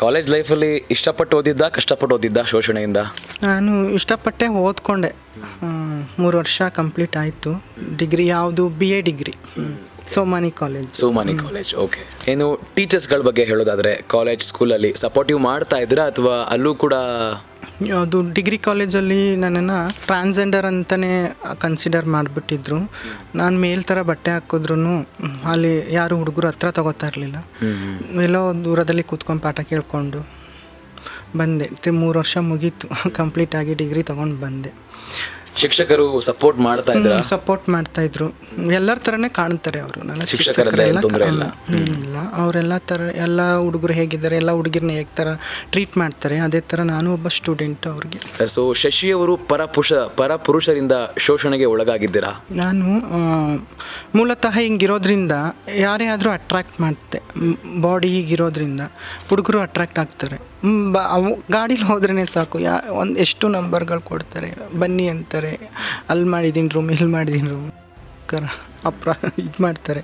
College ಲೈಫಲ್ಲಿ ಇಷ್ಟಪಟ್ಟು ಓದಿದ್ದ, ಕಷ್ಟಪಟ್ಟು ಓದಿದ್ದ ಶೋಷಣೆಯಿಂದ? ನಾನು ಇಷ್ಟಪಟ್ಟೆ ಓದ್ಕೊಂಡೆ. 3 ವರ್ಷ ಕಂಪ್ಲೀಟ್ ಆಯಿತು. ಡಿಗ್ರಿ ಯಾವುದು BA degree, Somani college. Okay. ಏನು ಟೀಚರ್ಸ್ಗಳ ಬಗ್ಗೆ ಹೇಳೋದಾದರೆ ಸ್ಕೂಲಲ್ಲಿ ಸಪೋರ್ಟಿವ್ ಮಾಡ್ತಾ ಇದ್ದೀರಾ ಅಥವಾ ಅಲ್ಲೂ ಕೂಡ? ಅದು ಡಿಗ್ರಿ ಕಾಲೇಜಲ್ಲಿ ನನ್ನನ್ನು ಟ್ರಾನ್ಸ್ಜೆಂಡರ್ ಅಂತಲೇ ಕನ್ಸಿಡರ್ ಮಾಡಿಬಿಟ್ಟಿದ್ರು. ನಾನು ಮೇಲ್ ಥರ ಬಟ್ಟೆ ಹಾಕಿದ್ರೂ ಅಲ್ಲಿ ಯಾರು ಹುಡುಗರು ಹತ್ರ ತಗೋತಾ ಇರಲಿಲ್ಲ. ಎಲ್ಲೋ ದೂರದಲ್ಲಿ ಕೂತ್ಕೊಂಡು ಪಾಠ ಕೇಳಿಕೊಂಡು ಬಂದೆ. 3 ವರ್ಷ ಮುಗೀತು, ಕಂಪ್ಲೀಟಾಗಿ ಡಿಗ್ರಿ ತೊಗೊಂಡು ಬಂದೆ. ಶಿಕ್ಷಕರು ಸಪೋರ್ಟ್ ಮಾಡ್ತಾ ಇದ್ರು? ಸಪೋರ್ಟ್ ಮಾಡ್ತಾಯಿದ್ರು. ಎಲ್ಲರ ಥರನೇ ಕಾಣ್ತಾರೆ ಅವರು. ನನ್ನ ಶಿಕ್ಷಕರೆಲ್ಲ ತೊಂದರೆ ಇಲ್ಲ, ಏನಿಲ್ಲ. ಅವರೆಲ್ಲ ಥರ, ಎಲ್ಲ ಹುಡುಗರು ಹೇಗಿದ್ದಾರೆ, ಎಲ್ಲ ಹುಡುಗಿರನ್ನ ಹೇಗೆ ಥರ ಟ್ರೀಟ್ ಮಾಡ್ತಾರೆ, ಅದೇ ಥರ ನಾನು ಒಬ್ಬ ಸ್ಟೂಡೆಂಟ್ ಅವ್ರಿಗೆ. ಸೊ ಶಶಿಯವರು ಪರಪುರುಷರಿಂದ ಶೋಷಣೆಗೆ ಒಳಗಾಗಿದ್ದೀರಾ? ನಾನು ಮೂಲತಃ ಹಿಂಗಿರೋದ್ರಿಂದ ಯಾರೇ ಆದರೂ ಅಟ್ರ್ಯಾಕ್ಟ್ ಮಾಡುತ್ತೆ. ಬಾಡಿ ಹೀಗಿರೋದ್ರಿಂದ ಹುಡುಗರು ಅಟ್ರ್ಯಾಕ್ಟ್ ಆಗ್ತಾರೆ. ಗಾಡೀಲಿ ಹೋದ್ರೇ ಸಾಕು, ಎಷ್ಟು ನಂಬರ್ಗಳು ಕೊಡ್ತಾರೆ, ಬನ್ನಿ ಅಂತಾರೆ, ಅಲ್ಲಿ ಮಾಡಿದ್ದೀನಿ ರೂಮ್, ಇಲ್ಲಿ ಮಾಡಿದ್ದೀನಿ ರೂಮ್, ಇದು ಮಾಡ್ತಾರೆ.